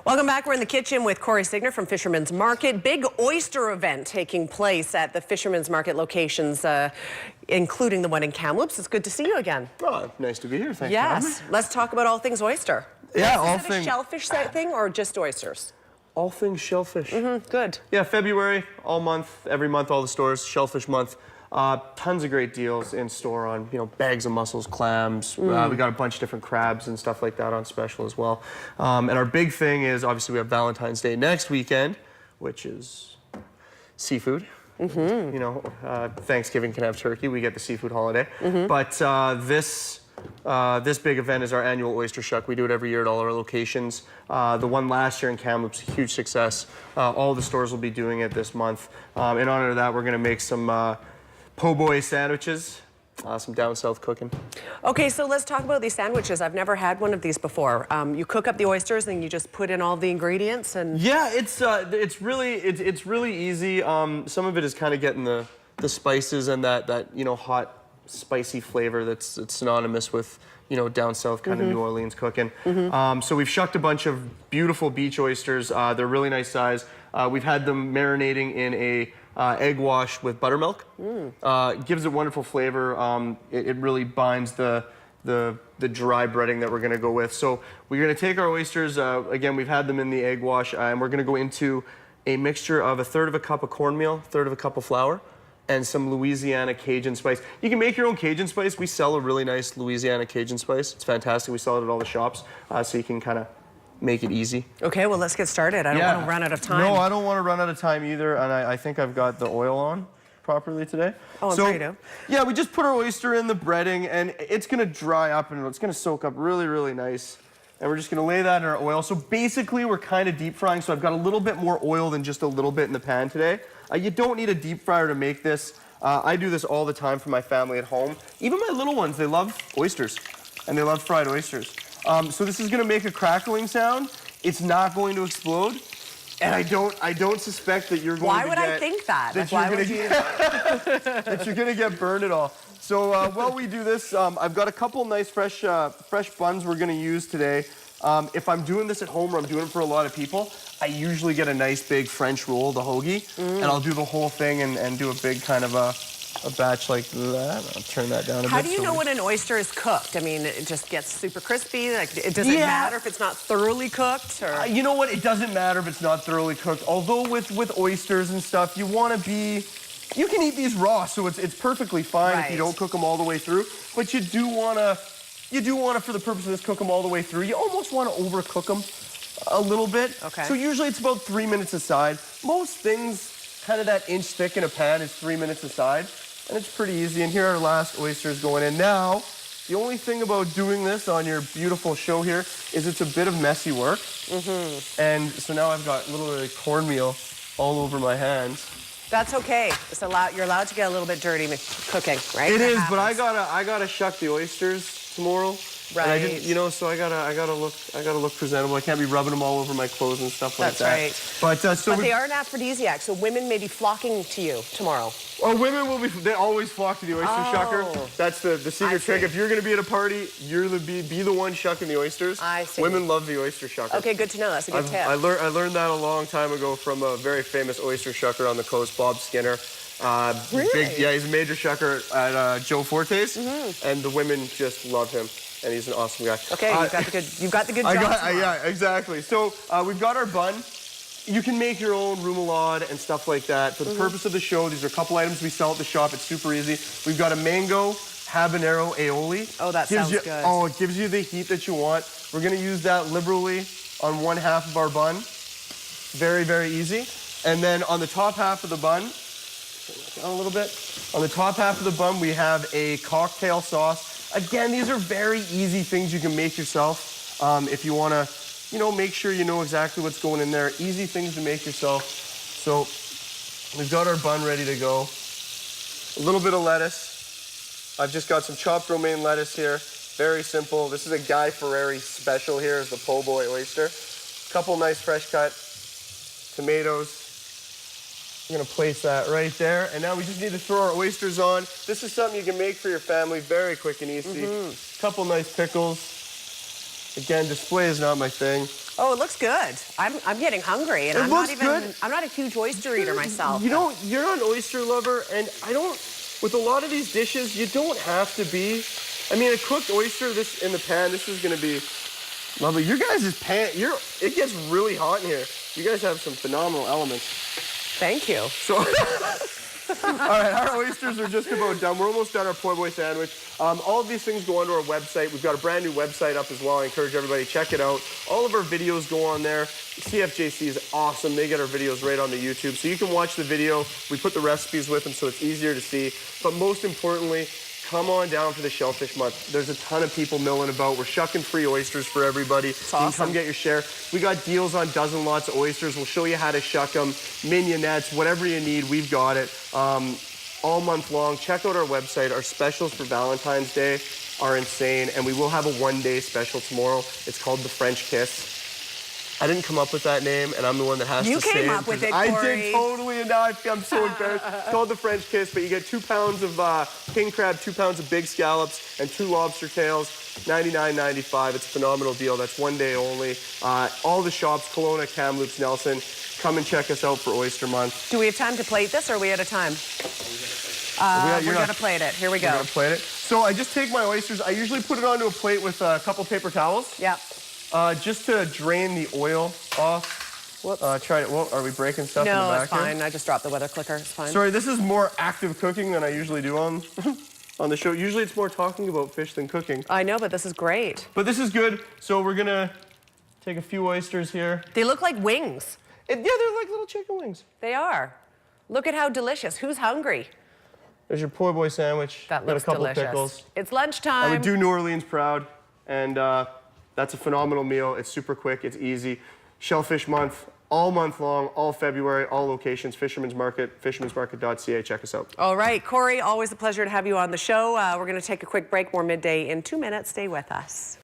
Welcome back. We're in the kitchen with Corey Signer from Fisherman's Market. Big oyster event taking place at the Fisherman's Market locations, including the one in Kamloops. It's good to see you again. Oh, nice to be here. Thanks. Yes. Let's talk about all things oyster. Yeah, all things. Is it a shellfish thing or just oysters? All things shellfish. Good. Yeah, February, all month, every month, all the stores, Shellfish Month. Tons of great deals in store on, bags of mussels, clams. We got a bunch of different crabs and stuff like that on special as well. And our big thing is, obviously, we have Valentine's Day next weekend, which is seafood. Thanksgiving can have turkey. We get the seafood holiday. But this big event is our annual oyster shuck. We do it every year at all our locations. The one last year in Kamloops, a huge success. All the stores will be doing it this month. In honor of that, we're going to make some po' boy sandwiches, some down south cooking. Okay, so let's talk about these sandwiches. I've never had one of these before. You cook up the oysters and you just put in all the ingredients and... Yeah, it's really easy. Some of it is kind of getting the spices and that hot, spicy flavor that's synonymous with down south kind of New Orleans cooking. So we've shucked a bunch of beautiful beach oysters. They're really nice size. We've had them marinating in a egg wash with buttermilk. Gives it wonderful flavor. It really binds the dry breading that we're going to go with. So we're going to take our oysters. Again, we've had them in the egg wash, and we're going to go into a mixture of 1/3 of a cup of cornmeal, 1/3 of a cup of flour, and some Louisiana Cajun spice. You can make your own Cajun spice. We sell a really nice Louisiana Cajun spice. It's fantastic. We sell it at all the shops, so you can kind of make it easy. Okay, well, let's get started. I don't want to run out of time. No, I don't want to run out of time either, and I think I've got the oil on properly today. Oh, I'm ready to. Yeah, we just put our oyster in the breading, and it's going to dry up, and it's going to soak up really, really nice. And we're just going to lay that in our oil. So basically, we're kind of deep frying, so I've got a little bit more oil than just a little bit in the pan today. You don't need a deep fryer to make this. I do this all the time for my family at home. Even my little ones, they love oysters, and they love fried oysters. So this is going to make a crackling sound. It's not going to explode, and I don't suspect that you're going to get... Why would I think that? That you're going to get burned at all. So while we do this, I've got a couple nice fresh buns we're going to use today. If I'm doing this at home or I'm doing it for a lot of people, I usually get a nice big French roll, the hoagie, and I'll do the whole thing and do a big kind of a batch like that. I'll turn that down a bit. How do you know when an oyster is cooked? I mean, it just gets super crispy. Like, does it matter if it's not thoroughly cooked? Or? You know what? It doesn't matter if it's not thoroughly cooked. Although with oysters and stuff, you want to be... You can eat these raw, so it's perfectly fine if you don't cook them all the way through. But you do want to, for the purpose of this, cook them all the way through. You almost want to overcook them a little bit. Okay. So usually it's about 3 minutes aside. Most things, kind of that inch thick in a pan, is 3 minutes aside. And it's pretty easy. And here are our last oysters going in. Now, the only thing about doing this on your beautiful show here is it's a bit of messy work. And so now I've got a little bit of cornmeal all over my hands. That's okay. You're allowed to get a little bit dirty cooking, right? It is, but I gotta shuck the oysters tomorrow. Right. And I didn't, so I gotta look presentable. I can't be rubbing them all over my clothes and stuff like that. That's right. But they are an aphrodisiac, so women may be flocking to you tomorrow. Oh, women will be. They always flock to the oyster shucker. That's the secret trick. If you're gonna be at a party, you're be the one shucking the oysters. I see. Women love the oyster shucker. Okay, good to know. That's a good tip. I learned that a long time ago from a very famous oyster shucker on the coast, Bob Skinner. Really? He's a major shucker at Joe Forte's, and the women just love him. And he's an awesome guy. Okay, you've got the good job. Yeah, exactly. So we've got our bun. You can make your own remoulade and stuff like that. For the purpose of the show, these are a couple items we sell at the shop. It's super easy. We've got a mango habanero aioli. Oh, that sounds good. Oh, it gives you the heat that you want. We're going to use that liberally on 1/2 of our bun. Very, very easy. And then on the top half of the bun, down a little bit. On the top half of the bun, we have a cocktail sauce. Again, these are very easy things you can make yourself if you want to, make sure you know exactly what's going in there. Easy things to make yourself. So we've got our bun ready to go. A little bit of lettuce. I've just got some chopped romaine lettuce here. Very simple. This is a Guy Ferrari special here, is the po' boy oyster. Couple nice fresh cut tomatoes. I'm going to place that right there. And now we just need to throw our oysters on. This is something you can make for your family very quick and easy. Couple nice pickles. Again, display is not my thing. Oh, it looks good. I'm getting hungry, and I'm not a huge oyster eater myself. You know, you're an oyster lover, and with a lot of these dishes, you don't have to be. I mean, a cooked oyster this in the pan, this is gonna be lovely. Your guys' pan, it gets really hot in here. You guys have some phenomenal elements. Thank you. So, all right, our oysters are just about done. We're almost done our po' boy sandwich. All of these things go onto our website. We've got a brand new website up as well. I encourage everybody to check it out. All of our videos go on there. CFJC is awesome. They get our videos right on the YouTube. So you can watch the video. We put the recipes with them so it's easier to see. But most importantly, come on down for the Shellfish Month. There's a ton of people milling about. We're shucking free oysters for everybody. Awesome. You can come get your share. We got deals on dozen lots of oysters. We'll show you how to shuck them, mignonettes, whatever you need, we've got it. All month long. Check out our website. Our specials for Valentine's Day are insane, and we will have a one-day special tomorrow. It's called the French Kiss. I didn't come up with that name, and I'm the one that has to say it. You came up with it, I Corey. did totally, and now I'm so embarrassed. It's called the French Kiss, but you get 2 pounds of king crab, 2 pounds of big scallops, and 2 lobster tails, $99.95. It's a phenomenal deal. That's one day only. All the shops, Kelowna, Kamloops, Nelson, come and check us out for Oyster Month. Do we have time to plate this, or are we out of time? We're going to plate it. Here we go. We're going to plate it. So I just take my oysters. I usually put it onto a plate with a couple paper towels. Yeah. Just to drain the oil off. Whoops. Well, are we breaking stuff in the back? No, it's fine. I just dropped the weather clicker. It's fine. Sorry, this is more active cooking than I usually do on the show. Usually it's more talking about fish than cooking. I know, but this is great. But this is good. So we're going to take a few oysters here. They look like wings. Yeah, they're like little chicken wings. They are. Look at how delicious. Who's hungry? There's your po' boy sandwich. That looks got a couple delicious. pickles. It's lunchtime. I would do New Orleans proud, and that's a phenomenal meal. It's super quick. It's easy. Shellfish Month, all month long, all February, all locations. Fisherman's Market, fishermansmarket.ca. Check us out. All right, Corey, always a pleasure to have you on the show. We're going to take a quick break. More midday in 2 minutes. Stay with us.